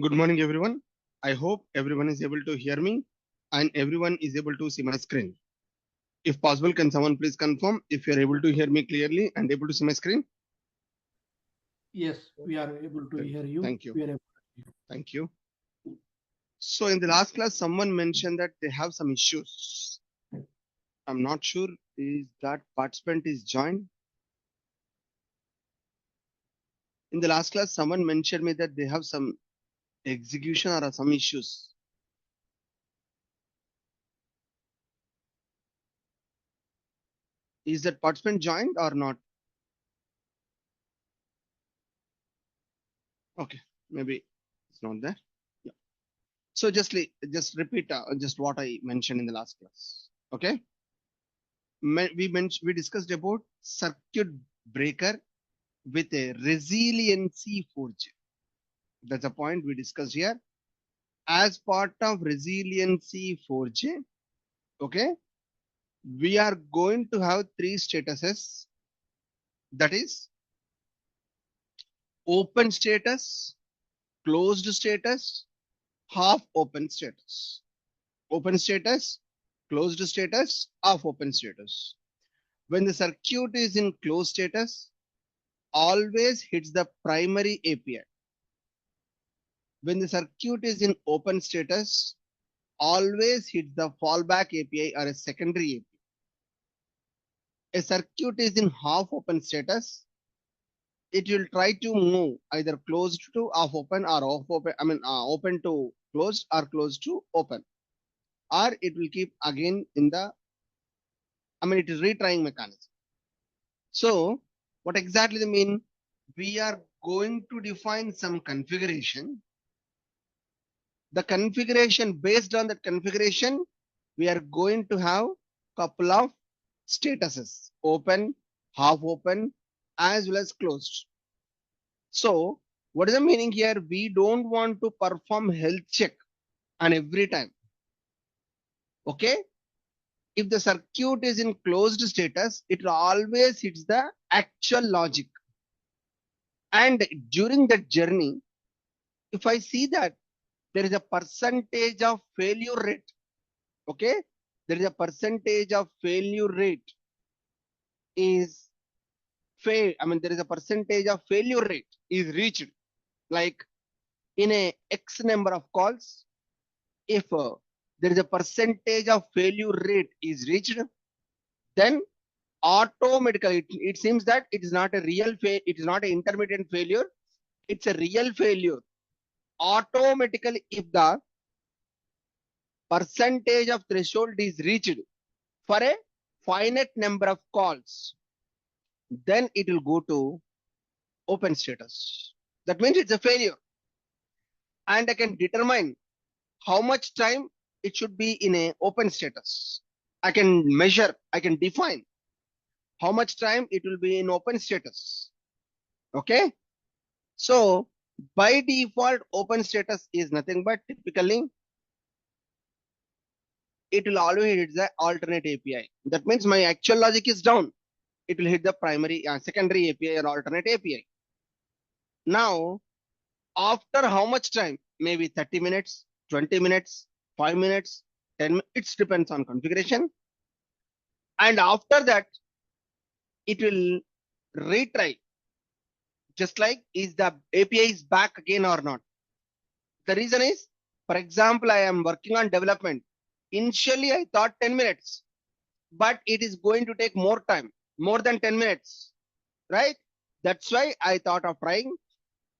Good morning, everyone. I hope everyone is able to hear me and everyone is able to see my screen. If possible, can someone please confirm if you are able to hear me clearly and able to see my screen? Yes, we are able to hear you. Thank you. We are able to hear you. Thank you. So in the last class, someone mentioned that they have some issues. I'm not sure is that participant is joined. In the last class, someone mentioned me that they have some execution or some issues. Is that participant joined or not? Okay, maybe it's not there. Yeah. So just repeat just what I mentioned in the last class. Okay. We discussed about circuit breaker with a resiliency forge. That's a point we discussed here. As part of resiliency forge, okay, we are going to have three statuses. That is open status, closed status, half open status. Open status, closed status, half open status. When the circuit is in closed status, always hits the primary API. When the circuit is in open status, always hits the fallback API or a secondary API. A circuit is in half open status, it will try to move either closed to half open or off open, open to closed or closed to open. Or it will keep again in the, it is retrying mechanism. So what exactly they mean? We are going to define some configuration. The configuration, based on that configuration, we are going to have couple of statuses, open, half open, as well as closed. So what is the meaning here? We don't want to perform health check on every time. Okay. If the circuit is in closed status, it always hits the actual logic. And during that journey, if I see that there is a percentage of failure rate, okay, there is a percentage of failure rate is fail. There is a percentage of failure rate is reached, like in a X number of calls. If there is a percentage of failure rate is reached, then automatically it seems that it is not a real fail. It is not an intermittent failure. It's a real failure. Automatically, if the percentage of threshold is reached for a finite number of calls, then it will go to open status. That means it's a failure. And I can determine how much time it should be in a open status. I can measure, I can define how much time it will be in open status. Okay. So by default, open status is nothing but typically it will always hit the alternate API. That means my actual logic is down. It will hit the primary, secondary API or alternate API. Now, after how much time? Maybe 30 minutes, 20 minutes, 5 minutes, 10 minutes. It depends on configuration. And after that, it will retry. Just like, is the API is back again or not? The reason is, for example, I am working on development. Initially, I thought 10 minutes, but it is going to take more time, more than 10 minutes, right? That's why I thought of trying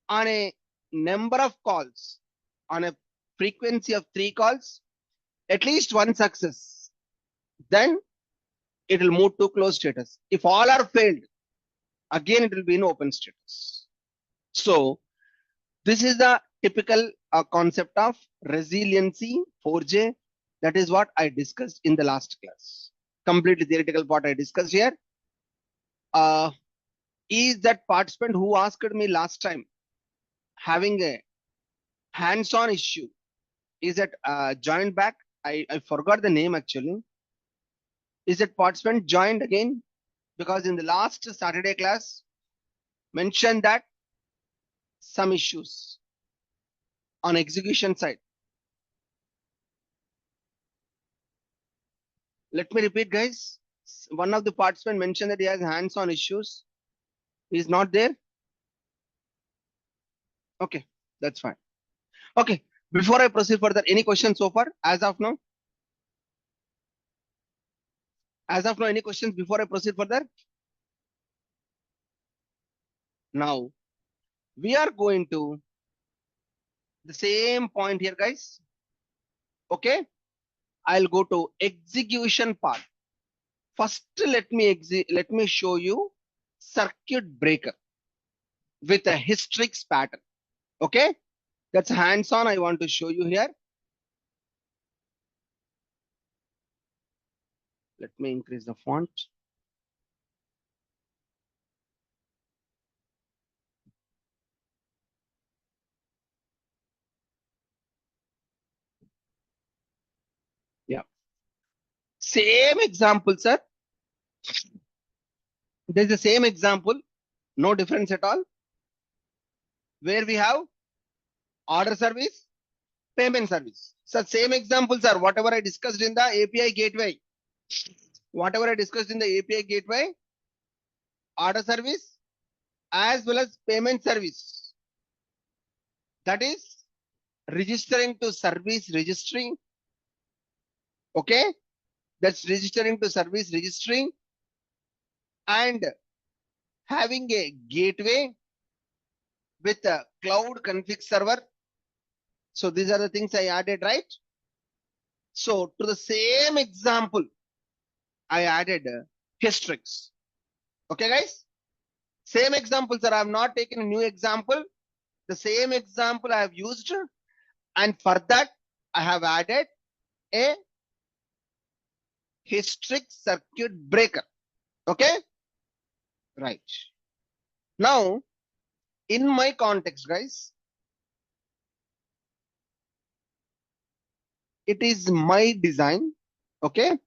on a number of calls, on a frequency of 3 calls, at least one success. Then it will move to closed status. If all are failed, again it will be in open status. So this is the typical concept of resiliency 4J. That is what I discussed in the last class. Completely theoretical part I discussed here. Is that participant who asked me last time having a hands-on issue? Is that joined back? I forgot the name actually. Is that participant joined again? Because in the last Saturday class mentioned that some issues on execution side. Let me repeat, guys. One of the participants mentioned that he has hands-on issues. He's not there. Okay, that's fine. Okay, before I proceed further, any questions so far as of now? As of now, any questions before I proceed further? Now, we are going to the same point here, guys. Okay, I'll go to execution part. First, let me show you circuit breaker with a hystrix pattern. Okay, that's hands-on. I want to show you here. Let me increase the font. Yeah, same example, sir. There's the same example, no difference at all. Where we have order service, payment service. So same examples are whatever I discussed in the API gateway. Whatever I discussed in the API gateway, order service, as well as payment service. That is registering to service registry. Okay, that's registering to service registry and having a gateway with a cloud config server. So these are the things I added, right? So to the same example, I added hystrix. Okay, guys? Same example, sir. I have not taken a new example. The same example I have used. And for that, I have added a hystrix circuit breaker. Okay? Right. Now, in my context, guys, it is my design, okay,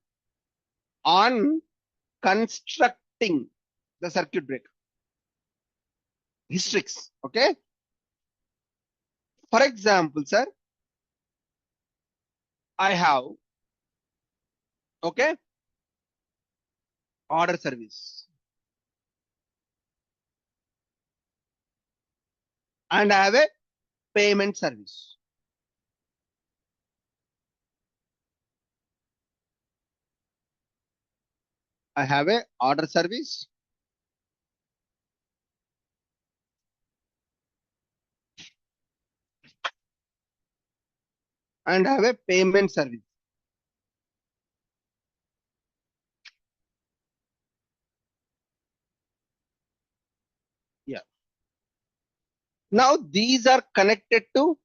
on constructing the circuit breaker. Hystrix, okay? For example, sir, I have, okay, order service. And I have a payment service. I have a order service. And I have a payment service. Yeah. Now these are connected to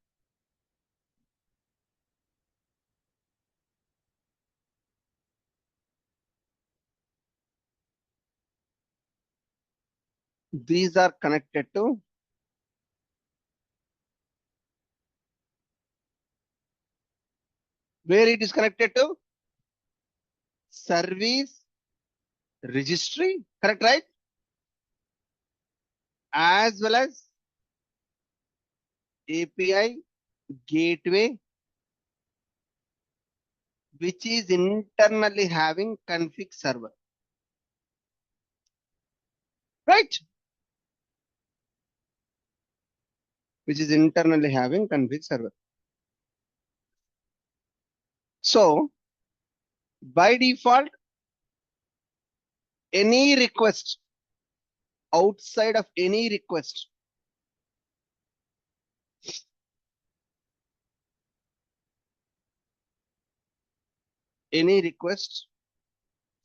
where it is connected to service registry, correct, right? As well as API gateway, which is internally having config server, right? Which is internally having config server. So by default, any request outside of any request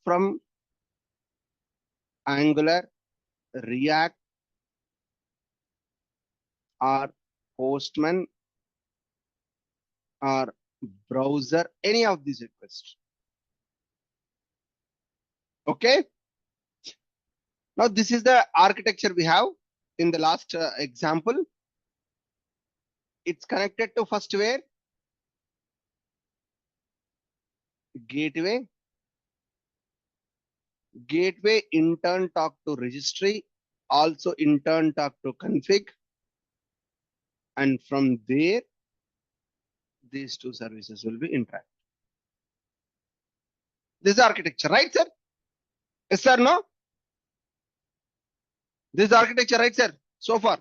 from Angular, React, or Postman or browser, any of these requests. Okay. Now this is the architecture we have in the last example. It's connected to first where? Gateway. Gateway in turn talk to registry, also in turn talk to config. And from there, these two services will be interact. This is architecture, right, sir? Yes, sir, no? This is architecture, right, sir? So far.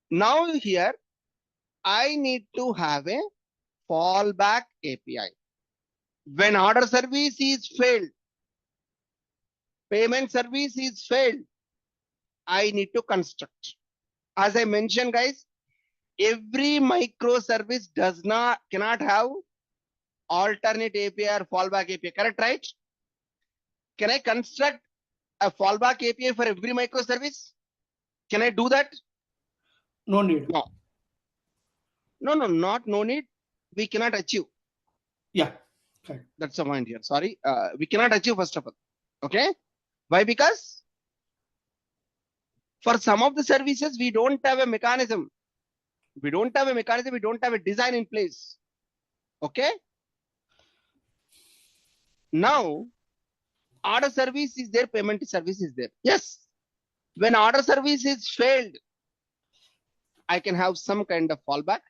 Now here, I need to have a fallback API. When order service is failed, payment service is failed, I need to construct. As I mentioned, guys, every microservice cannot have alternate API or fallback API. Correct, right? Can I construct a fallback API for every microservice? Can I do that? No need. No. Not no need. We cannot achieve. Yeah. Correct. That's the point here. Sorry. We cannot achieve first of all. Okay. Why? Because for some of the services, we don't have a mechanism. We don't have a mechanism. We don't have a design in place. Okay. Now, order service is there, payment service is there. Yes. When order service is failed, I can have some kind of fallback.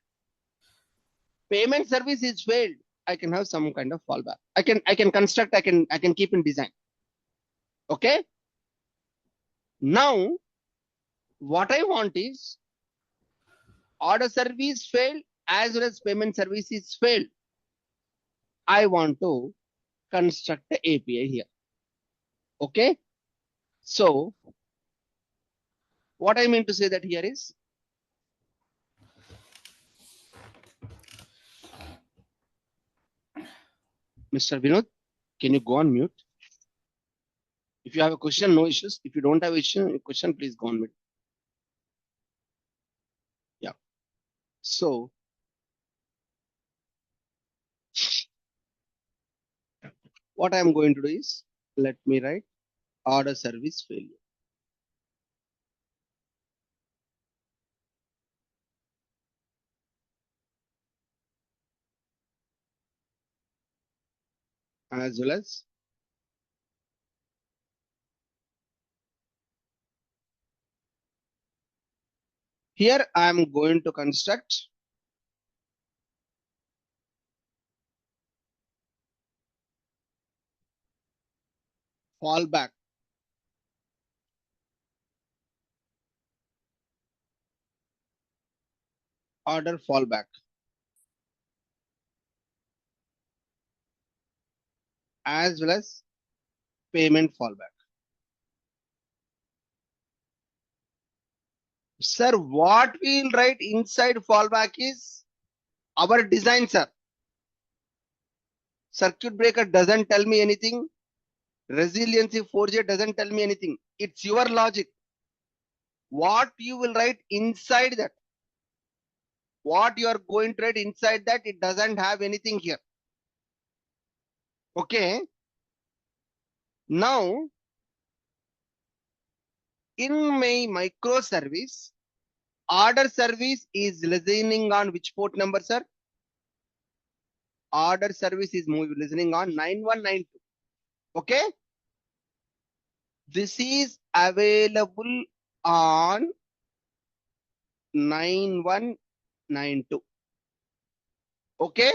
Payment service is failed, I can have some kind of fallback. I can construct, I can keep in design. Okay. Now, what I want is order service failed as well as payment service is failed. I want to construct the API here. Okay. So, what I mean to say that here is Mr. Vinod, can you go on mute? If you have a question, no issues. If you don't have a question, please go on mute. Yeah. So, what I am going to do is, let me write order service failure. As well as here I am going to construct fallback. Order fallback. As well as payment fallback. Sir, what we'll write inside fallback is our design, sir. Circuit breaker doesn't tell me anything. Resiliency 4J doesn't tell me anything. It's your logic. What you will write inside that, what you are going to write inside that, it doesn't have anything here. Okay. Now, in my microservice, order service is listening on which port number, sir? Order service is listening on 9192. Okay. This is available on 9192. Okay.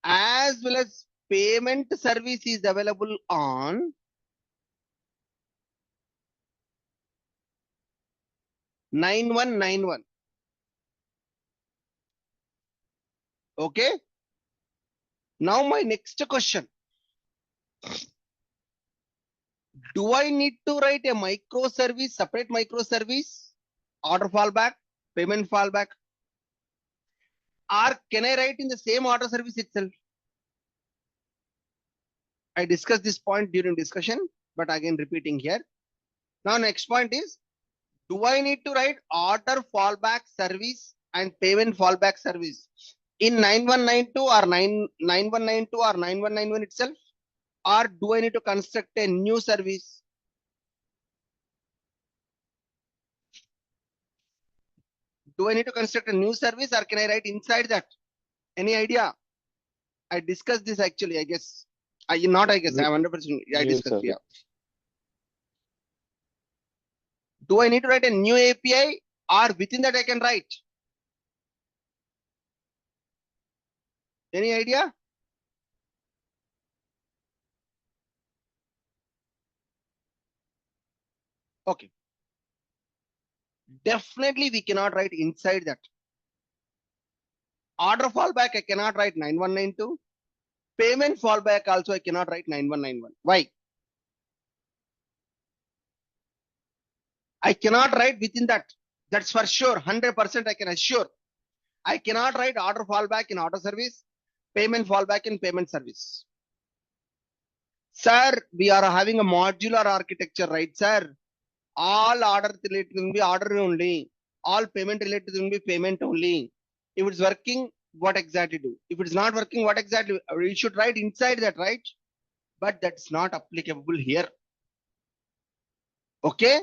As well as payment service is available on 9191. Okay. Now my next question. Do I need to write a microservice, separate microservice, order fallback, payment fallback? Or can I write in the same order service itself? I discussed this point during discussion, but again repeating here. Now next point is, do I need to write order fallback service and payment fallback service in 9192 or 9192 or 9191 itself? Or do I need to construct a new service? Do I need to construct a new service or can I write inside that? Any idea? I discussed this actually, I guess. Not I guess, I'm 100%. I discussed, yeah. Do I need to write a new API or within that I can write? Any idea? Okay. Definitely we cannot write inside that. Order fallback, I cannot write 9192. Payment fallback also I cannot write 9191. Why? I cannot write within that. That's for sure. 100% I can assure. I cannot write order fallback in order service, payment fallback in payment service. Sir, we are having a modular architecture, right, sir? All order related will be order only. All payment related will be payment only. If it's working, what exactly do? If it's not working, what exactly? We should write inside that, right? But that's not applicable here. Okay?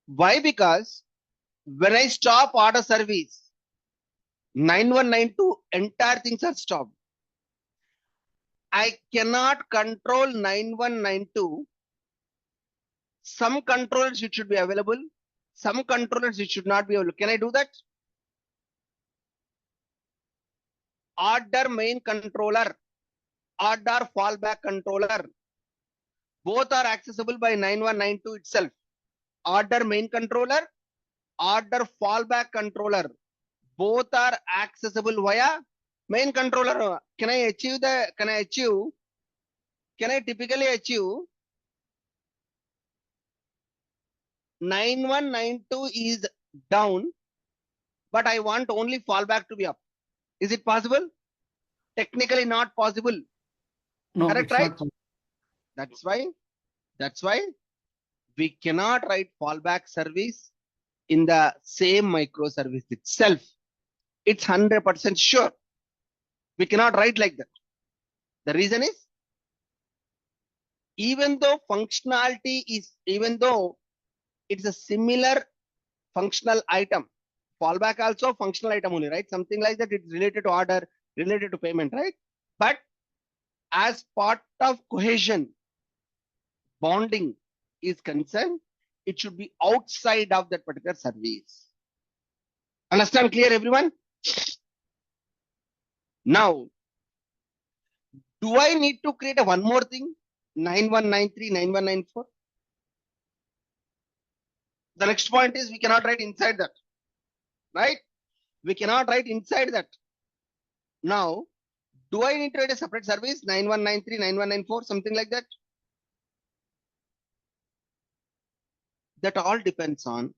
Why? Because when I stop order service, 9192, entire things are stopped. I cannot control 9192. Some controllers it should be available. Some controllers it should not be available. Can I do that? Order main controller, order fallback controller. Both are accessible by 9192 itself. Order main controller, order fallback controller. Both are accessible via main controller. Can I typically achieve 9192 is down, but I want only fallback to be up. Is it possible? Technically not possible. No, Correct, it's right? not possible. That's why we cannot write fallback service in the same microservice itself. It's 100% sure. We cannot write like that. The reason is, even though it's a similar functional item, fallback also functional item only, right? Something like that. It's related to order, related to payment, right? But as part of cohesion, bonding is concerned, it should be outside of that particular service. Understand clear, everyone? Now, do I need to create a one more thing? 9193, 9194. The next point is we cannot write inside that, right? We cannot write inside that. Now, do I need to write a separate service? 9193, 9194, something like that? That all depends on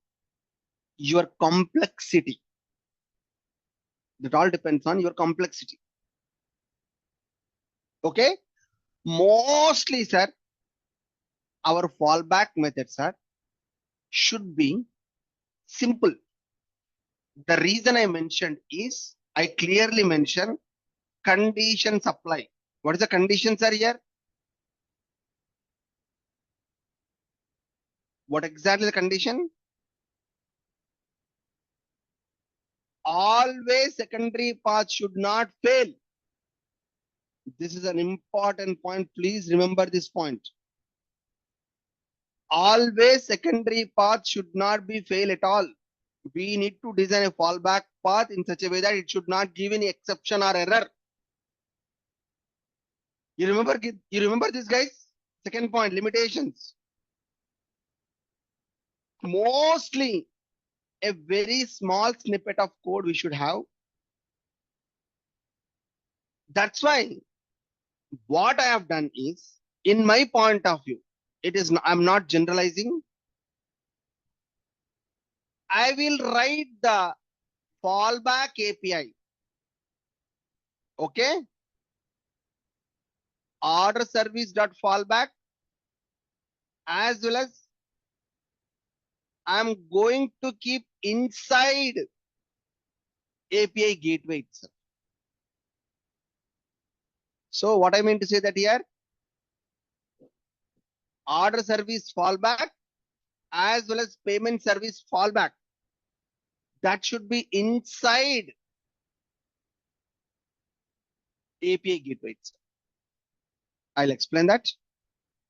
your complexity. That all depends on your complexity. Okay? Mostly, sir, our fallback methods should be simple. The reason I mentioned is, I clearly mentioned condition supply. What is the conditions are here? What exactly the condition? Always secondary path should not fail. This is an important point. Please remember this point. Always secondary path should not be fail at all. We need to design a fallback path in such a way that it should not give any exception or error. You remember this, guys? Second point, limitations. Mostly a very small snippet of code we should have. That's why what I have done is, in my point of view, I'm not generalizing. I will write the fallback API. Okay. Order service.fallback, as well as I'm going to keep inside API gateway itself. So what I mean to say that here, order service fallback as well as payment service fallback, that should be inside API gateway itself. I'll explain that.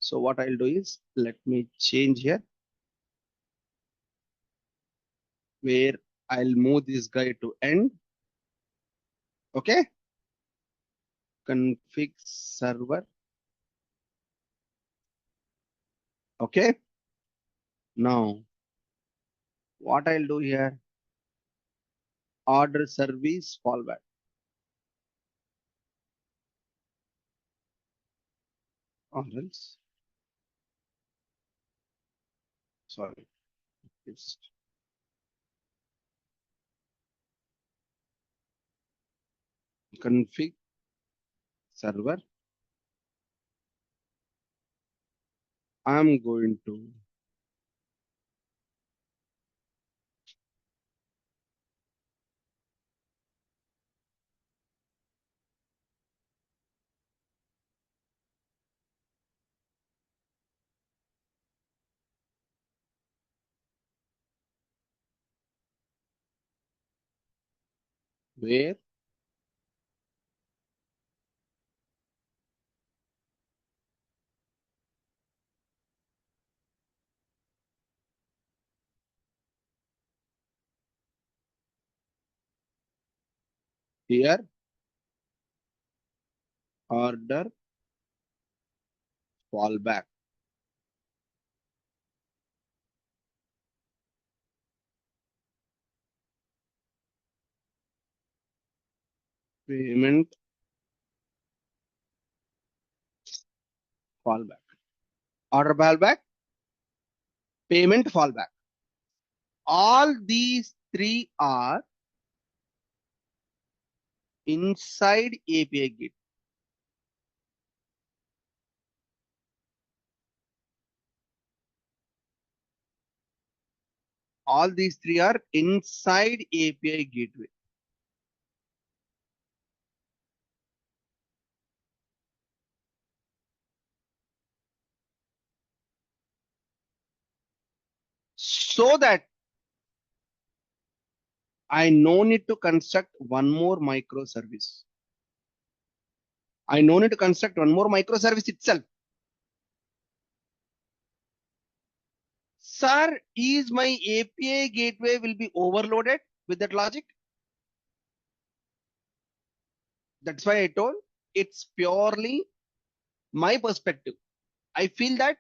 So what I'll do is, let me change here. where I'll move this guy to end. Okay. Config server. Okay. Now, what I'll do here, order service fallback. Or else, sorry, it's config server. I'm going to where here order fallback. Payment fallback. Order fallback, payment fallback. All these three are inside API gate. All these three are inside API gateway. So that I no need to construct one more microservice. I no need to construct one more microservice itself. Sir, is my API gateway will be overloaded with that logic? That's why I told it's purely my perspective. I feel that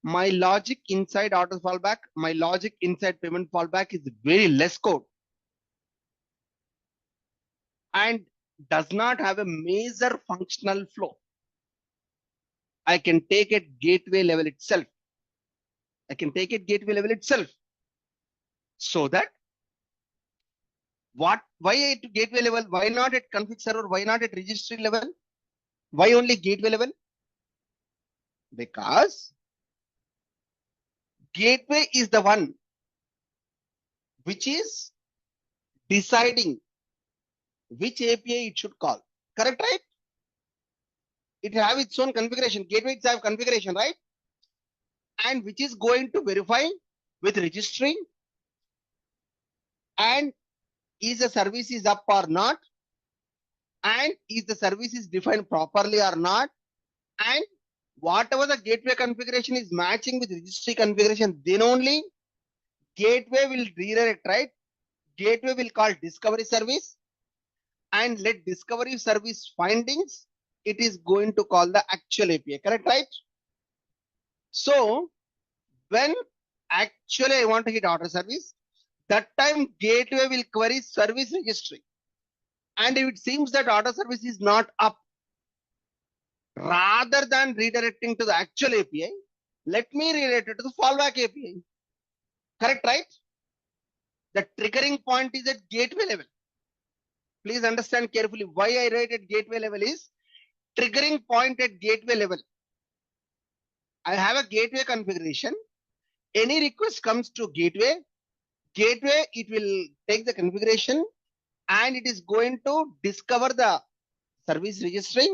my logic inside auto fallback, my logic inside payment fallback is very less code and does not have a major functional flow. I can take it gateway level itself. I can take it gateway level itself. So that why at gateway level? Why not at config server? Why not at registry level? Why only gateway level? Because gateway is the one which is deciding which API it should call. Correct, right? It have its own configuration. Gateways have configuration, right? And which is going to verify with registry and is the service is up or not, and is the service is defined properly or not, and whatever the gateway configuration is matching with registry configuration, then only gateway will redirect, right? Gateway will call discovery service and let discovery service findings. It is going to call the actual API, correct, right? So when actually I want to hit order service, that time gateway will query service registry. And if it seems that order service is not up, rather than redirecting to the actual API, let me redirect it to the fallback API. Correct, right? The triggering point is at gateway level. Please understand carefully why I write at gateway level is triggering point at gateway level. I have a gateway configuration. Any request comes to gateway, it will take the configuration and it is going to discover the service registry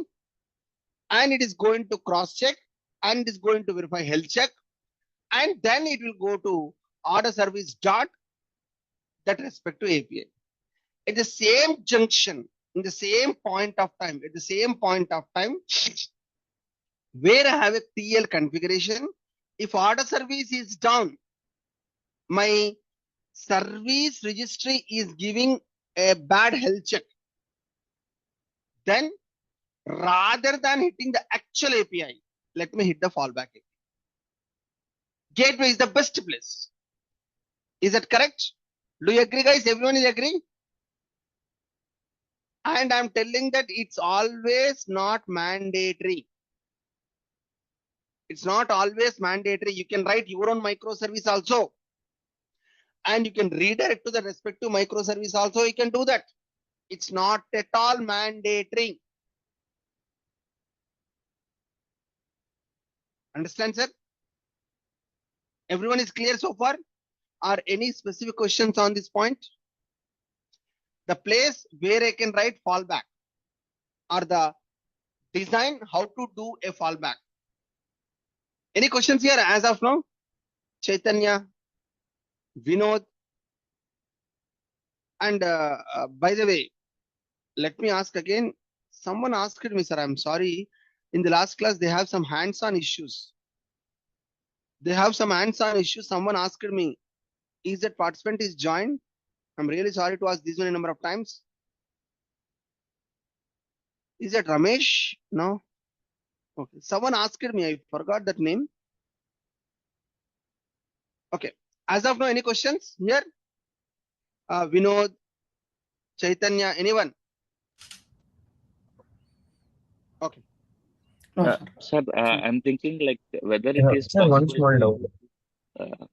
and it is going to cross check and it is going to verify health check and then it will go to order service dot that respect to API. At the same junction, in the same point of time, where I have a TL configuration, if order service is down, my service registry is giving a bad health check, then rather than hitting the actual API, let me hit the fallback API. Gateway is the best place. Is that correct? Do you agree, guys? Everyone is agree? And I'm telling that it's always not mandatory. It's not always mandatory. You can write your own microservice also. And you can redirect to the respective microservice also. You can do that. It's not at all mandatory. Understand, sir? Everyone is clear so far? Are any specific questions on this point? The place where I can write fallback or the design how to do a fallback. Any questions here as of now? Chaitanya, Vinod, and by the way, let me ask again. Someone asked me, sir, I'm sorry. In the last class, they have some hands-on issues. Someone asked me, is that participant is joined? I'm really sorry to ask this many number of times. Is that Ramesh? No. Okay. Someone asked me, I forgot that name. Okay. As of now, any questions here? Vinod, Chaitanya, anyone? Okay. No, sir. Sir, I'm thinking like whether it is Sir, one possible small doubt.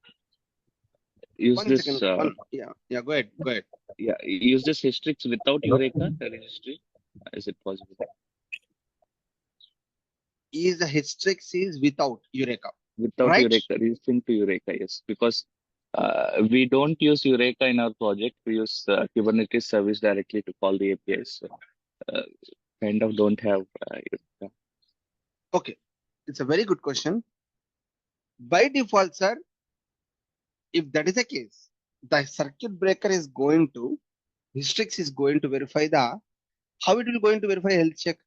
to use One this. second. Yeah. Go ahead. Yeah, use this Hystrix without Hello? Eureka registry. Is it possible? Is the Hystrix is without Eureka, Without right? Eureka, registering to Eureka, yes. Because we don't use Eureka in our project. We use Kubernetes service directly to call the APIs. So, kind of don't have Eureka. Okay. It's a very good question. By default, sir, if that is the case, the circuit breaker is going to, Hystrix is going to verify how it will going to verify health check?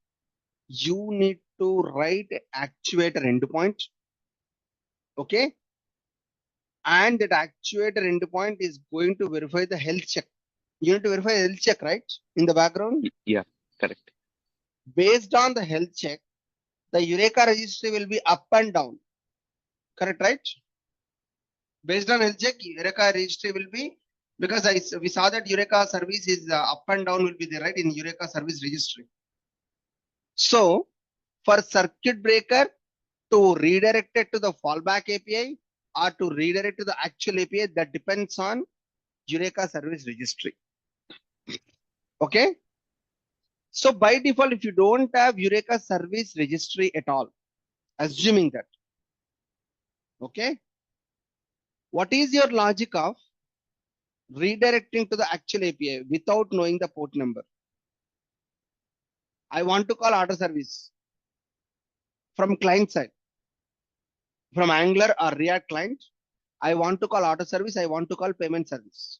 You need to write actuator endpoint. Okay. And that actuator endpoint is going to verify the health check. You need to verify health check, right? In the background. Yeah, correct. Based on the health check, the Eureka registry will be up and down. Correct, right? Based on health check, Eureka registry will be, because we saw that Eureka service is up and down will be there, right? In Eureka service registry. So for circuit breaker to redirect it to the fallback API or to redirect to the actual API, that depends on Eureka service registry. Okay. So by default, if you don't have Eureka service registry at all, assuming that, okay, what is your logic of redirecting to the actual API without knowing the port number? I want to call order service from client side, from Angular or React client. I want to call order service. I want to call payment service.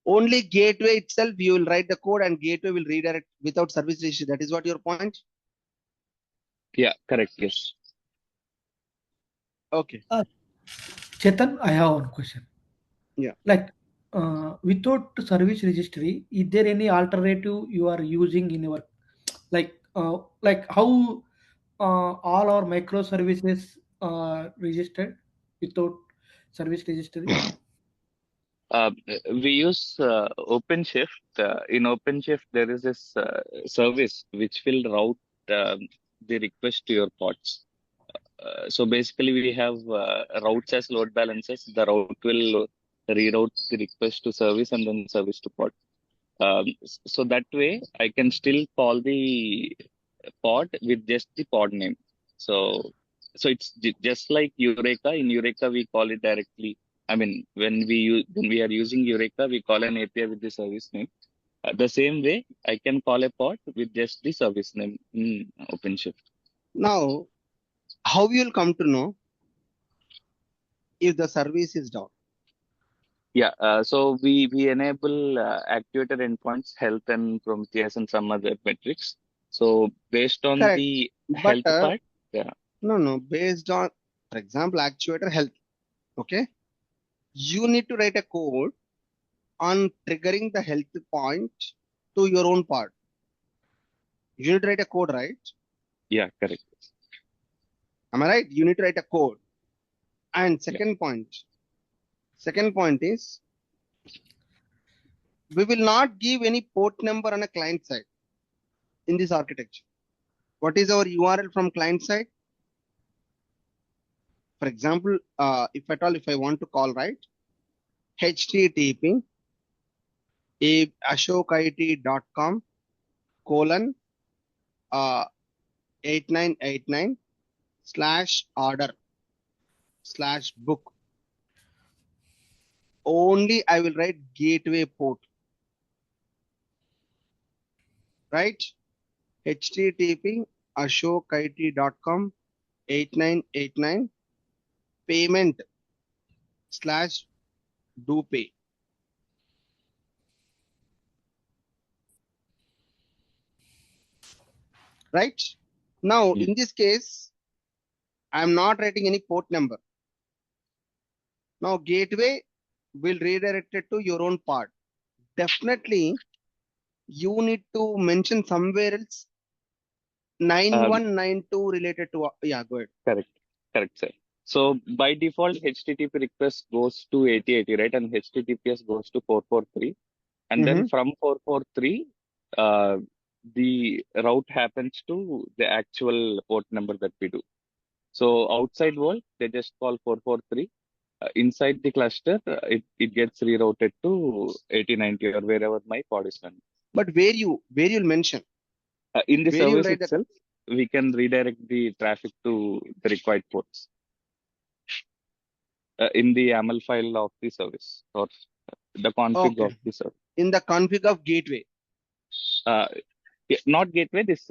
Only gateway itself, you will write the code and gateway will redirect without service registry. That is what your point? Yeah, correct. Yes. Okay. Chetan, I have one question. Yeah. Like, without service registry, is there any alternative you are using in your, like how all our microservices are registered without service registry? Uh, we use OpenShift. In OpenShift, there is this service which will route the request to your pods. So basically, we have routes as load balancers. The route will reroute the request to service and then service to pod. So that way, I can still call the pod with just the pod name. So it's just like Eureka. In Eureka, we call it directly. I mean, when we are using Eureka, we call an API with the service name. The same way, I can call a pod with just the service name in OpenShift. Now, how you will come to know if the service is down? Yeah, so we enable actuator endpoints, health and Prometheus and some other metrics. So based on Correct. the But health part, yeah. no, based on, for example, actuator health. Okay. You need to write a code on triggering the health point to your own part. You need to write a code, right? Yeah, correct. Am I right? You need to write a code. And Yeah. second point is we will not give any port number on a client side in this architecture. What is our URL from client side? For example, if I want to call, right, http ashokit.com colon 8989 /order /book. Only I will write gateway port, right? http ashokit.com 8989 payment /do pay. Right? Now, Yeah. in this case, I'm not writing any port number. Now, gateway will redirect it to your own part. Definitely, you need to mention somewhere else 9192 related to, yeah, go ahead. Correct. Correct, sir. So by default, HTTP request goes to 8080, right? And HTTPS goes to 443. And then from 443, the route happens to the actual port number that we do. So outside world, they just call 443. Inside the cluster, it gets rerouted to 8090 or wherever my pod is running. But where you'll mention, In the where you'll service write that, itself, we can redirect the traffic to the required ports in the YAML file of the service or the config okay, of the service. in the config of gateway. Uh, Not gateway, this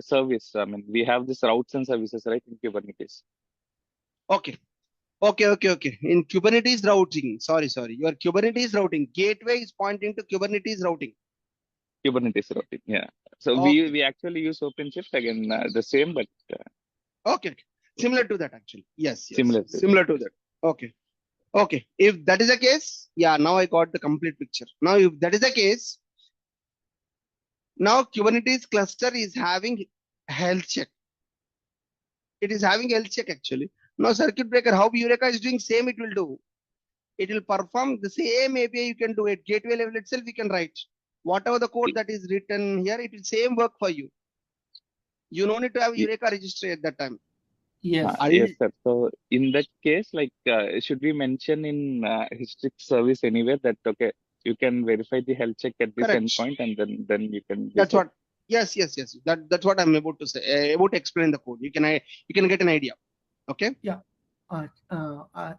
service. I mean, we have this routes and services, right, in Kubernetes. Okay. In Kubernetes routing, sorry, your Kubernetes routing gateway is pointing to Kubernetes routing. Kubernetes routing, yeah. So Okay. we actually use OpenShift again, the same, but Okay. Similar to that, actually. Yes. similar to Similar to that. Okay. If that is the case, yeah, now I got the complete picture. Now, if that is the case, now Kubernetes cluster is having health check. It is having health check actually. Now, circuit breaker, how Eureka is doing, same it will do. It will perform the same API. You can do it. Gateway level itself, we can write. Whatever the code that is written here, it will same work for you. You don't need to have it. Eureka registry at that time. Yes. Yes, sir. So in that case, like, should we mention in Histrix service anywhere that, okay, you can verify the health check at this Correct. endpoint and then you can That's decide. what. Yes. That's what I'm about to say. About to explain the code. You can get an idea. Okay. Yeah. I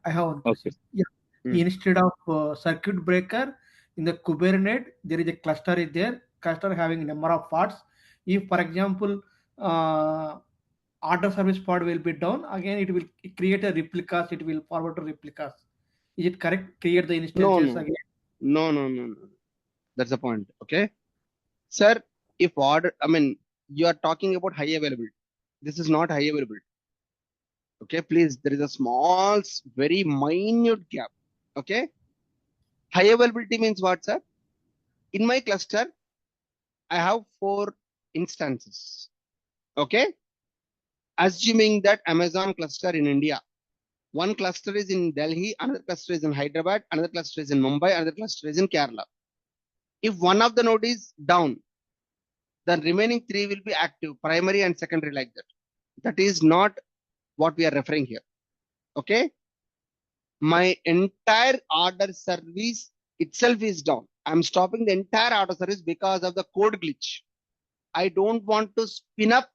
have one Okay. question. Yeah. Instead of circuit breaker in the Kubernetes, there is a cluster is there. Cluster having number of pods. If, for example, order service pod will be down, again it will create a replicas. It will forward to replicas. Is it correct? Create the instances again. No. That's the point. Okay, sir. If order, I mean, you are talking about high availability. This is not high availability. Okay, please. There is a small, very minute gap. Okay, high availability means what, sir? In my cluster, I have 4 instances. Okay, assuming that Amazon cluster in India, one cluster is in Delhi, another cluster is in Hyderabad, another cluster is in Mumbai, another cluster is in Kerala. If one of the node is down, the remaining 3 will be active, primary and secondary, like that. That is not what we are referring here. Okay, my entire order service itself is down. I'm stopping the entire order service because of the code glitch. I don't want to spin up,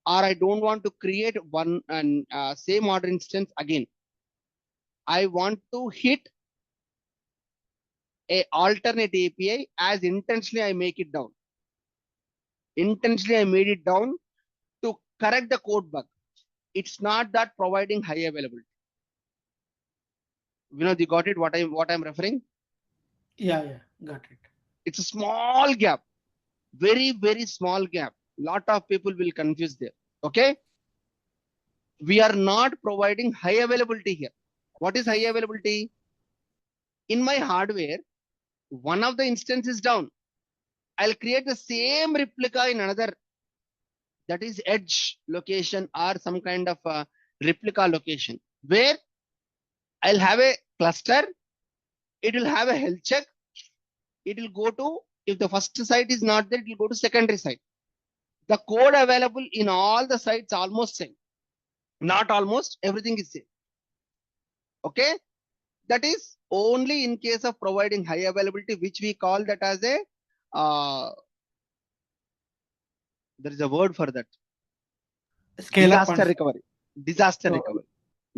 or I don't want to create one and same order instance again. I want to hit a alternate API as intentionally I make it down. Intentionally I made it down to correct the code bug. It's not that providing high availability. You got it? What I'm referring? Yeah, got it. It's a small gap, very small gap. Lot of people will confuse there. Okay, we are not providing high availability here. What is high availability? In my hardware, one of the instances is down. I'll create the same replica in another, that is edge location or some kind of replica location, where I'll have a cluster. It will have a health check. It will go to, if the first site is not there, it will go to secondary site. The code available in all the sites almost same. Not almost, everything is same. Okay. That is only in case of providing high availability, which we call that as a, there is a word for that. Scale up Disaster and recovery. Disaster so, recovery.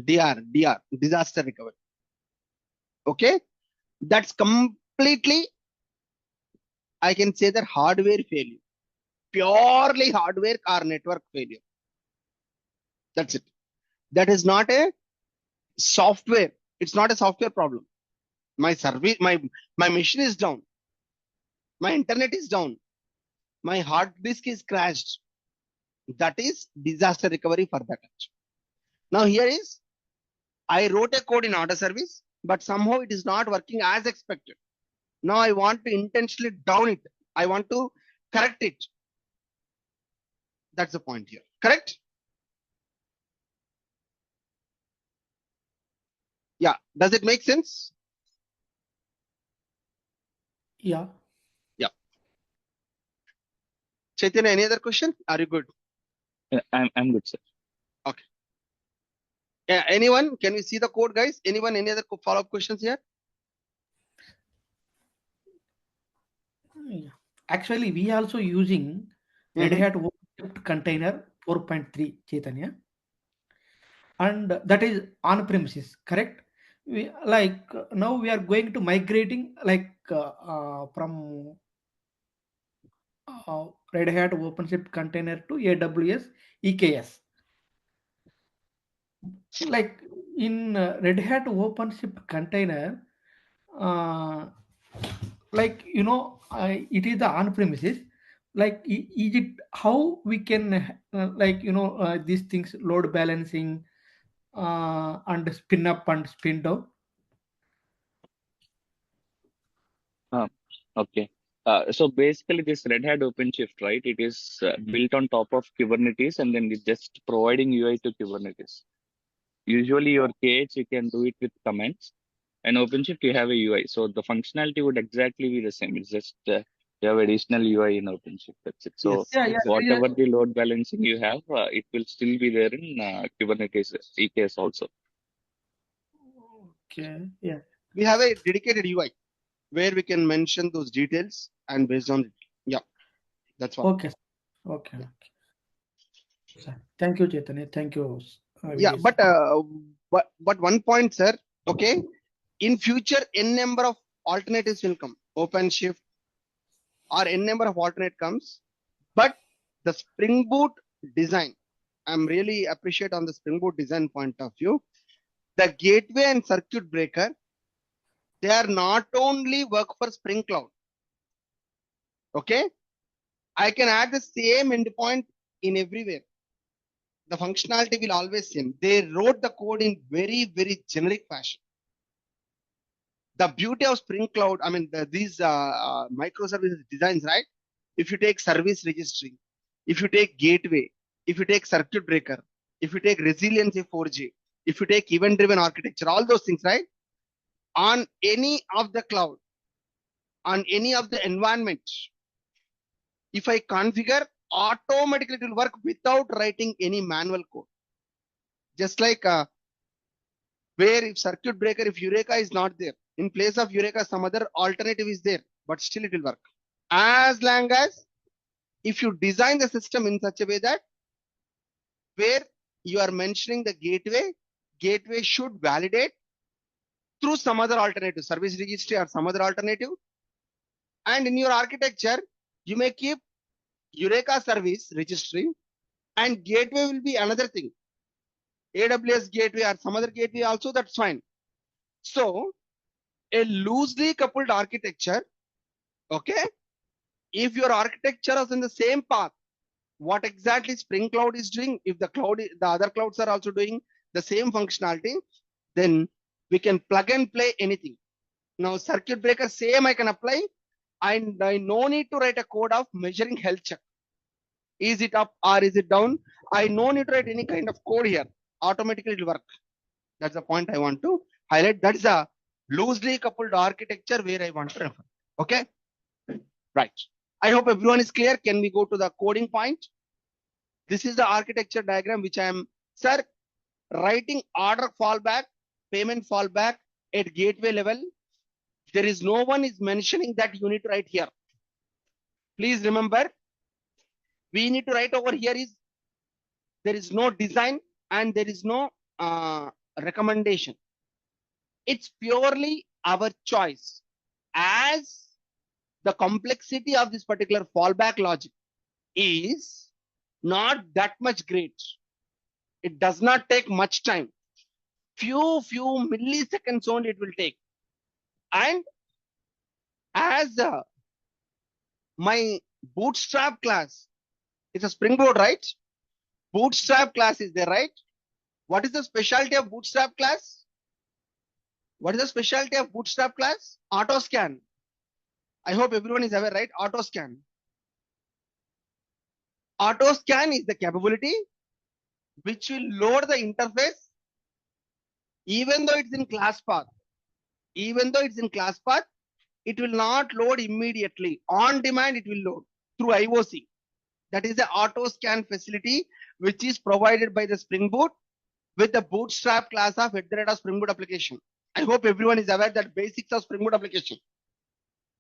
DR, disaster recovery. Okay. That's completely, I can say that hardware failure. Purely hardware or network failure. That's it. That is not a software. It's not a software problem. My service, my machine is down. My internet is down. My hard disk is crashed. That is disaster recovery for that. Now here is, I wrote a code in auto service, but somehow it is not working as expected. Now I want to intentionally down it. I want to correct it. That's the point here. Correct? Yeah. Does it make sense? yeah. Yeah. Chaitanya, any other question? Are you good? I'm good, sir. Okay. Yeah, anyone? Can we see the code, guys? Anyone? Any other follow-up questions here? Yeah. Actually, we also using Red Hat OpenShift Container 4.3, Chaitanya, and that is on premises, correct? We like now we are going to migrating from Red Hat OpenShift Container to AWS EKS. Like in Red Hat OpenShift Container, uh, it is the on premises. Like is it how we can these things, load balancing and spin up and spin down. Uh, okay. So basically, this Red Hat OpenShift, right? It is built on top of Kubernetes, and then it's just providing UI to Kubernetes. Usually, your KH you can do it with commands, and OpenShift you have a UI. So the functionality would exactly be the same. It's just you have additional UI in OpenShift. That's it. So Yes, Yeah, exactly. yeah. whatever the load balancing you have, it will still be there in Kubernetes EKS also. Okay. Yeah. We have a dedicated UI where we can mention those details, and based on it. Yeah, that's what. Okay. Okay. Yeah. Sir. Thank you, Chaitanya. Thank you, Yeah, Vijay sir. but one point, sir. Okay, in future, n number of alternatives will come. OpenShift or n number of alternate comes, but the Spring Boot design, I'm really appreciate on the Spring Boot design point of view. The gateway and circuit breaker, they are not only work for Spring Cloud. Okay, I can add the same endpoint in everywhere. The functionality will always same. They wrote the code in very generic fashion. The beauty of Spring Cloud, I mean, these microservices designs, right? If you take service registry, if you take gateway, if you take circuit breaker, if you take resiliency 4G, if you take event-driven architecture, all those things, right? On any of the cloud, on any of the environment, if I configure, automatically it will work without writing any manual code. Just like where if circuit breaker, if Eureka is not there, in place of Eureka, some other alternative is there, but still it will work. As long as if you design the system in such a way that where you are mentioning the gateway should validate through some other alternative, service registry or some other alternative. And in your architecture, you may keep Eureka service registry and gateway will be another thing. AWS gateway or some other gateway also, that's fine. So a loosely coupled architecture, okay? If your architecture is in the same path, what exactly Spring Cloud is doing, if the other clouds are also doing the same functionality, then We can plug and play anything. Now circuit breaker, same I can apply, and I no need to write a code of measuring health check. Is it up or is it down? I no need to write any kind of code here. Automatically it will work. That's the point I want to highlight. That is a loosely coupled architecture where I want to refer. Okay, right. I hope everyone is clear. Can we go to the coding point? This is the architecture diagram which I am, sir, writing order fallback, payment fallback at gateway level. There is no one is mentioning that you need to write here. Please remember, we need to write over here is there is no design and there is no recommendation. It's purely our choice. As the complexity of this particular fallback logic is not that much great. It does not take much time. Few milliseconds only it will take. And as my bootstrap class, it's a Springboard, right? Bootstrap class is there, right? What is the specialty of bootstrap class? What is the specialty of bootstrap class? Auto scan. I hope everyone is aware, right? Auto scan. Auto scan is the capability which will load the interface even though it's in class path. Even though it's in class path, it will not load immediately. On demand, it will load through IOC. That is the auto scan facility which is provided by the Spring Boot with the bootstrap class of Spring Boot application. I hope everyone is aware that basics of Spring Boot application.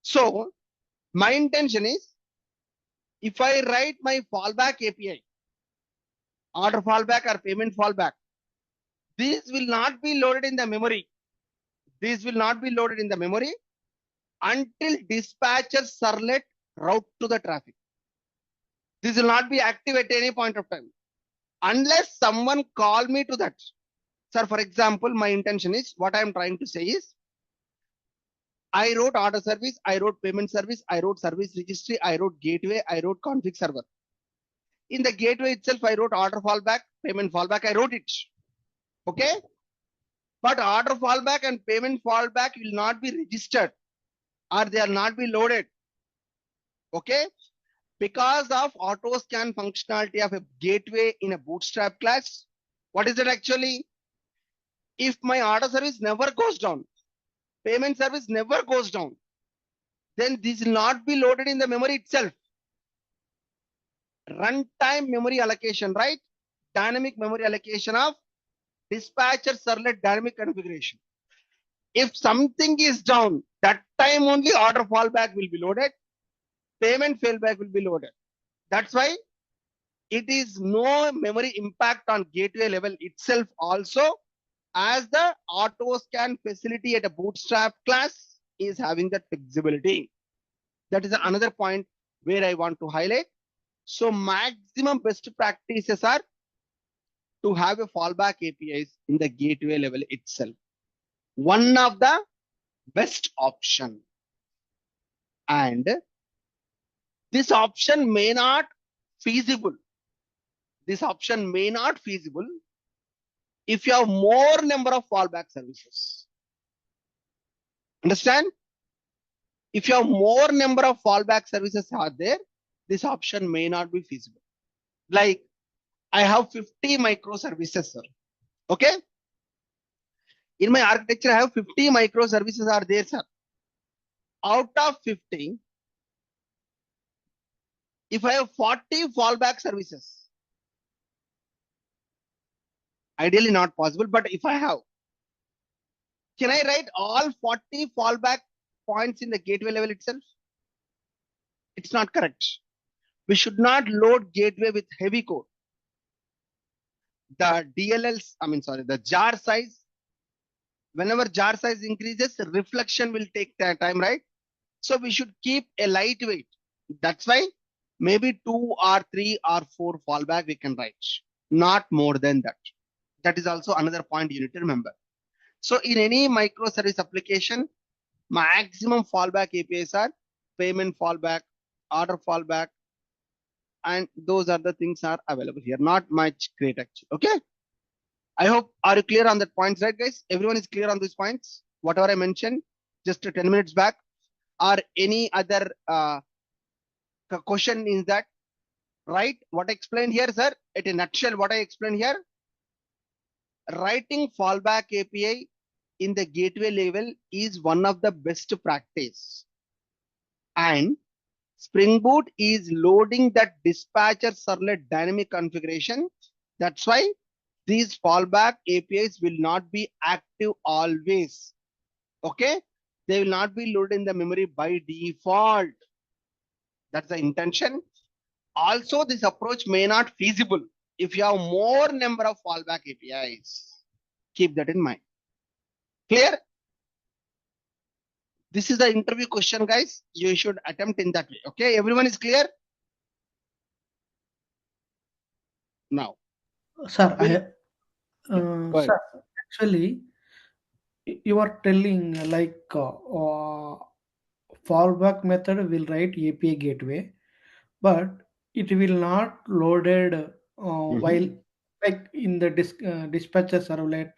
So my intention is, if I write my fallback API, order fallback or payment fallback, this will not be loaded in the memory. This will not be loaded in the memory until dispatcher servlet route to the traffic. This will not be active at any point of time unless someone call me to that. Sir, for example, my intention is, what I am trying to say is, I wrote order service, I wrote payment service, I wrote service registry, I wrote gateway, I wrote config server. In the gateway itself, I wrote order fallback, payment fallback, I wrote it. Okay. But order fallback and payment fallback will not be registered or they are not be loaded. Okay. Because of auto scan functionality of a gateway in a bootstrap class. What is it actually? If my order service never goes down, payment service never goes down, then this will not be loaded in the memory itself. Runtime memory allocation, right? Dynamic memory allocation of dispatcher servlet dynamic configuration. If something is down, that time only order fallback will be loaded, payment failback will be loaded. That's why it is no memory impact on gateway level itself also, as the auto scan facility at a bootstrap class is having that flexibility. That is another point where I want to highlight. So maximum best practices are to have a fallback APIs in the gateway level itself. One of the best option. And this option may not feasible. This option may not feasible if you have more number of fallback services. Understand? If you have more number of fallback services are there, this option may not be feasible. Like I have 50 microservices, sir. Okay. In my architecture, I have 50 microservices are there, sir. Out of 50, if I have 40 fallback services, ideally not possible, but if I have, can I write all 40 fallback points in the gateway level itself? It's not correct. We should not load gateway with heavy code. The DLLs, the jar size, whenever jar size increases, reflection will take time, right? So we should keep a lightweight. That's why maybe 2 or 3 or 4 fallback we can write, not more than that. That is also another point you need to remember. So in any microservice application, maximum fallback APIs are payment fallback, order fallback, and those are the things are available here. Not much great actually. Okay. I hope, are you clear on that points, right, guys? Everyone is clear on these points? Whatever I mentioned just 10 minutes back, or any other question is that, right? What I explained here, sir, at a nutshell, what I explained here, writing fallback API in the gateway level is one of the best practice. And Spring Boot is loading that dispatcher servlet dynamic configuration. That's why these fallback APIs will not be active always. Okay? They will not be loaded in the memory by default. That's the intention. Also, this approach may not feasible if you have more number of fallback APIs. Keep that in mind. Clear? This is the interview question, guys. You should attempt in that way. Okay, everyone is clear? Now, Sir, go ahead. sir, actually, you are telling like fallback method will write API gateway, but it will not loaded while like in the dispatcher servlet.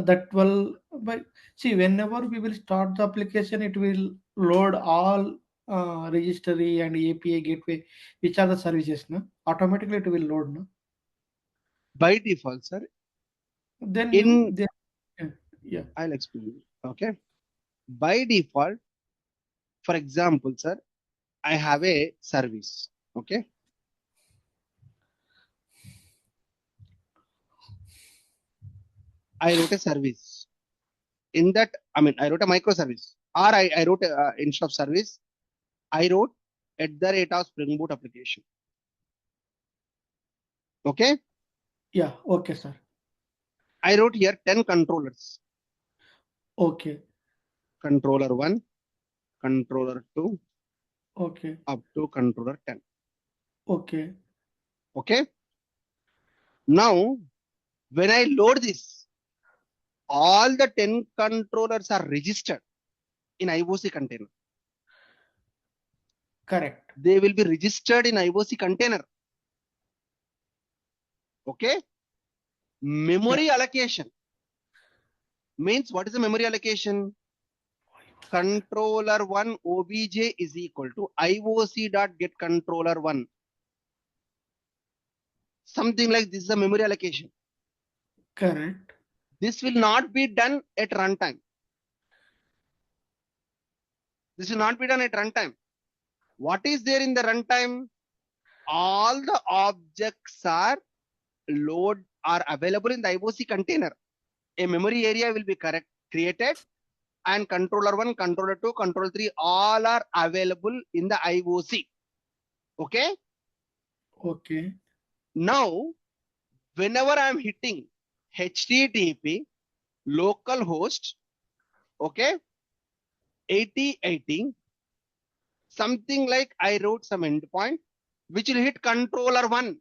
That will, but see, whenever we will start the application, it will load all registry and API gateway, which are the services. No, automatically it will load. No, By default, sir, then you in then yeah. I'll explain. Okay. By default, for example, sir, I have a service. Okay. I wrote a service. In that, I wrote a microservice. Or I wrote instead of service, I wrote at the rate of Spring Boot application. Okay. Yeah, okay, sir. I wrote here 10 controllers. Okay. Controller 1, controller 2, Okay. up to controller 10. Okay. Okay. Now, when I load this, all the 10 controllers are registered in IOC container. Correct. They will be registered in IOC container. Okay. Memory allocation means, what is the memory allocation? Controller 1 obj is equal to IOC dot get controller 1. Something like this is a memory allocation. Correct. This will not be done at runtime. This will not be done at runtime. What is there in the runtime? All the objects are available in the IOC container. A memory area will be created, and controller 1, controller 2, controller 3, all are available in the IOC. Okay. Okay. Now, whenever I am hitting HTTP localhost, okay, 8080, something like I wrote some endpoint which will hit controller 1.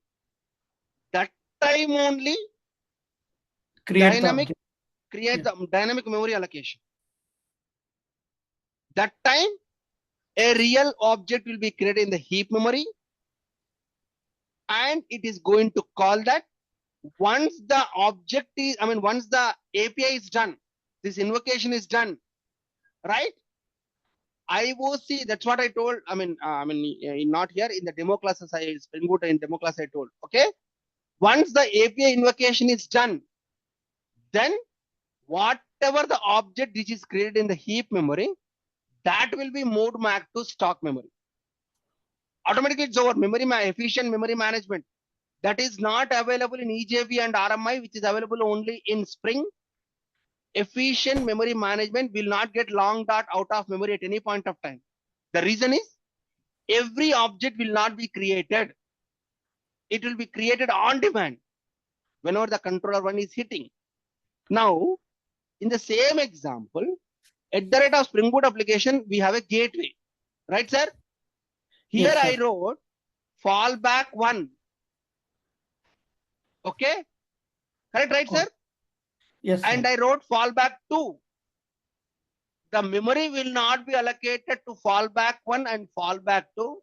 That time only Create dynamic the the dynamic memory allocation. That time a real object will be created in the heap memory, and it is going to call that. Once the object is, once the API is done, this invocation is done, right? IOC, that's what I told. Not here in the demo classes. Spring Boot in demo class I told. Okay. Once the API invocation is done, then whatever the object which is created in the heap memory, that will be moved back to stock memory. Automatically, it's over. Efficient memory management. That is not available in EJB and RMI, which is available only in Spring. Efficient memory management will not get long dot out of memory at any point of time. The reason is, every object will not be created. It will be created on demand whenever the controller 1 is hitting. Now, in the same example, at the rate of Spring Boot application, we have a gateway. Right, sir? Here yes, I wrote fallback 1. Okay? Correct, right, sir? Yes, and sir. I wrote fallback 2. The memory will not be allocated to fallback 1 and fallback 2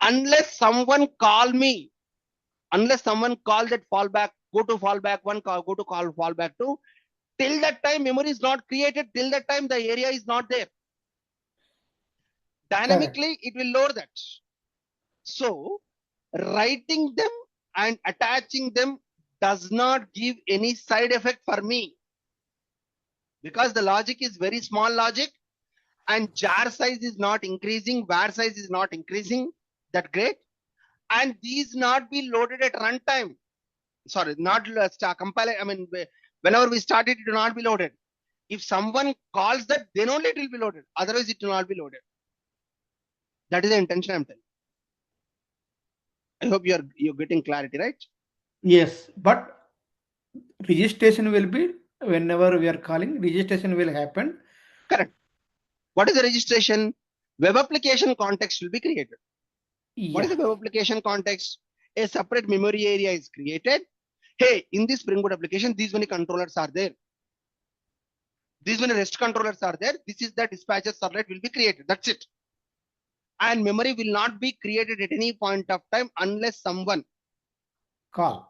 unless someone call me, unless someone call that fallback go to fallback 1, go to call fallback 2. Till that time, memory is not created. Till that time, the area is not there. Dynamically, it will load that. So, writing them and attaching them does not give any side effect for me, because the logic is very small logic and jar size is not increasing, var size is not increasing that great, and these not be loaded at runtime. Sorry, not compile. I mean, whenever we start it, it will not be loaded. If someone calls that, then only it will be loaded. Otherwise, it will not be loaded. That is the intention I'm telling. I hope you're getting clarity, right? Yes, but registration will be whenever we are calling, registration will happen. Correct. What is the registration? Web application context will be created. What is the web application context? A separate memory area is created. Hey, in this Spring Boot application, these many controllers are there. These many REST controllers are there. This is the dispatcher servlet will be created. That's it. And memory will not be created at any point of time unless someone calls.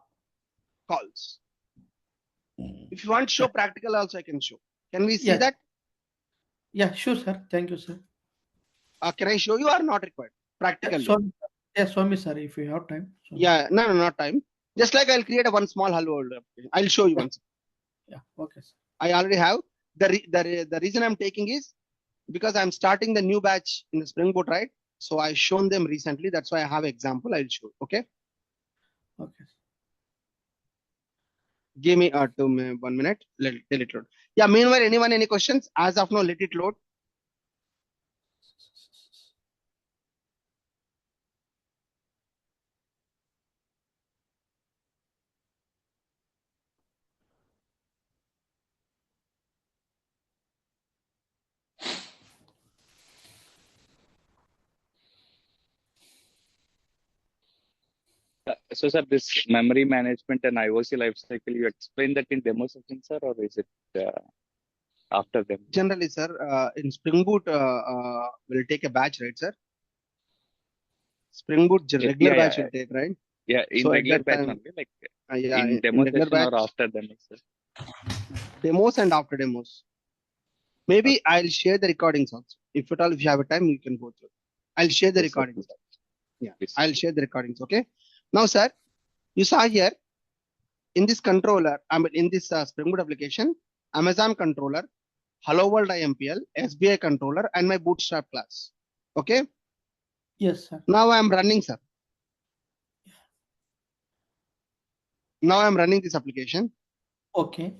If you want to show practical also, I can show. Can we see that? Yeah, sure, sir. Thank you, sir. Can I show you or not required? Practically. Show me, sir, if you have time. Yeah, no, not time. Just like I'll create one small hello world application. I'll show you once. Yeah, okay, sir. I already have. The reason I'm taking is because I'm starting the new batch in the Spring Boot, right? So I've shown them recently. That's why I have example. I'll show. Okay. Okay. Give me 1 minute. Let it load. Yeah. Meanwhile, anyone any questions? As of now, let it load. So, sir, this memory management and IOC lifecycle, you explained that in demo session, sir, or is it after them? Generally, sir, in Spring Boot, we'll take a batch, right, sir? Spring Boot regular batch will take, right? Yeah, in regular batch only, like in demo session batch, or after demos, sir? Demos and after demos. Maybe I'll share the recordings also. If at all, if you have a time, you can go through. I'll share the recordings. Yeah, I'll share the recordings. Okay. Now, sir, you saw here in this controller, I mean, in this Spring Boot application, Amazon controller, Hello World IMPL, SBI controller, and my Bootstrap class. Okay. Yes, sir. Now I'm running, sir. Now I'm running this application. Okay.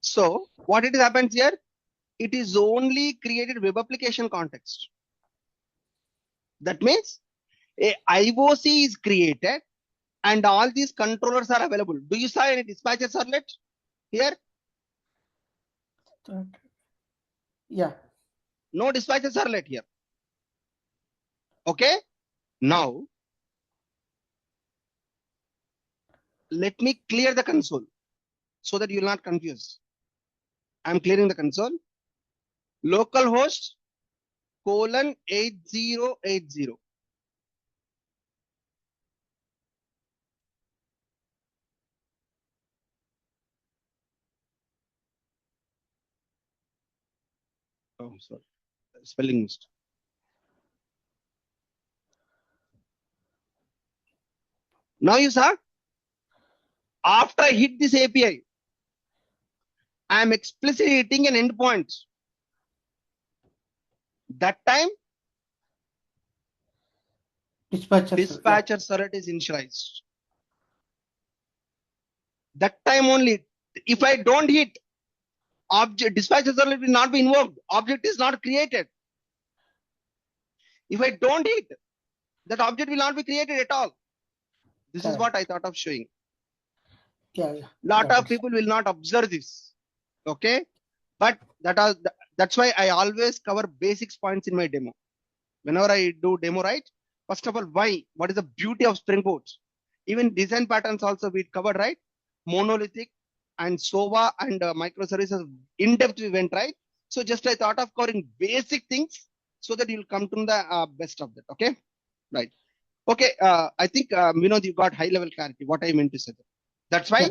So what it happens here? It is only created web application context. That means a IOC is created and all these controllers are available. Do you see any dispatcher servlet here? Yeah. No dispatcher servlet here. Okay. Now, let me clear the console so that you will not confuse. I'm clearing the console. Localhost :8080. Oh, sorry. Spelling mistake. Now you saw, after I hit this API, I am explicitly hitting an endpoint. That time, dispatcher servlet is initialized. That time only, if I don't hit, dispatcher servlet will not be invoked. Object is not created. If I don't hit, that object will not be created at all. This is what I thought of showing. Yeah. Lot of people will not observe this. Okay. But that That's why I always cover basics points in my demo. Whenever I do demo, right? First of all, why? What is the beauty of Spring Boot? Even design patterns also we covered, right? Monolithic and SOA and microservices in depth we went, right? So just I thought of covering basic things so that you'll come to the best of that. Okay, right? Okay, I think Vinod, you got high level clarity. What I meant to say. That's why.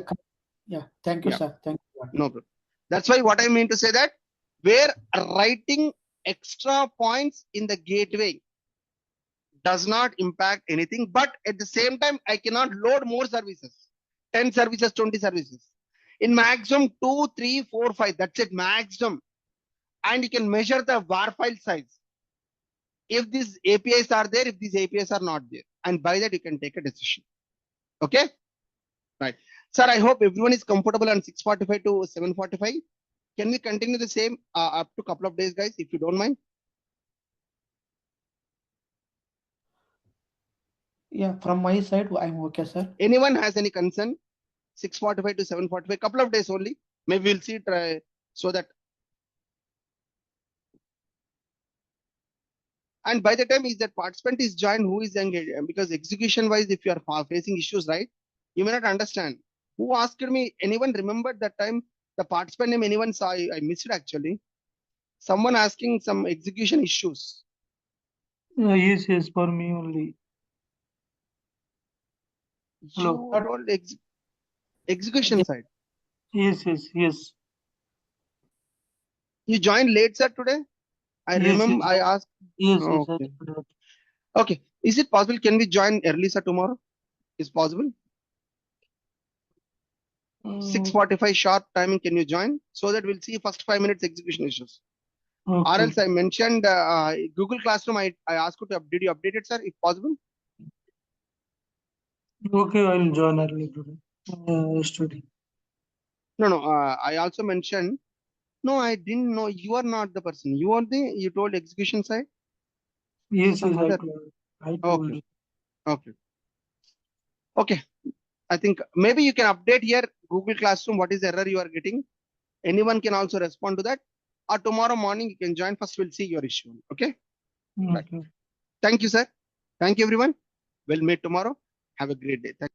Yeah. Thank you, Yeah, sir. Thank you. no problem. That's why what I mean to say that where writing extra points in the gateway does not impact anything, but at the same time, I cannot load more services, 10 services, 20 services. In maximum 2, 3, 4, 5, that's it, maximum. And you can measure the var file size. If these APIs are there, if these APIs are not there. And by that, you can take a decision. Okay? Right. Sir, I hope everyone is comfortable on 645 to 745. Can we continue the same up to a couple of days, guys, if you don't mind? Yeah, from my side, I'm okay, sir. Anyone has any concern? 645 to 745, couple of days only. Maybe we'll see, try so that. And by the time is that participant is joined, who is engaged? Because execution wise, if you are facing issues, right, you may not understand. Who asked me? Anyone remembered that time? The participant name anyone saw? I missed it actually. Someone asking some execution issues. Yes, yes, for me only. Hello. You told execution side. Yes, yes, yes. You joined late, sir, today? I Yes, remember yes. I asked. Yes, yes, Okay. Okay. Is it possible? Can we join early, sir, tomorrow? Is possible? 6:45 sharp timing. Can you join? So that we'll see first 5 minutes execution issues. Or okay. else I mentioned Google Classroom. I asked you to update. You update it, sir, if possible. Okay, I'll join early today. Study. No. I also mentioned. No, I didn't know. You are not the person. You are the. You told execution side. Yes, Some yes, other. I told Okay. you. Okay. Okay. I think maybe you can update here Google Classroom. What is the error you are getting? Anyone can also respond to that. Or tomorrow morning you can join. First, we'll see your issue. Okay. Right. Okay. Thank you, sir. Thank you, everyone. We'll meet tomorrow. Have a great day. Thank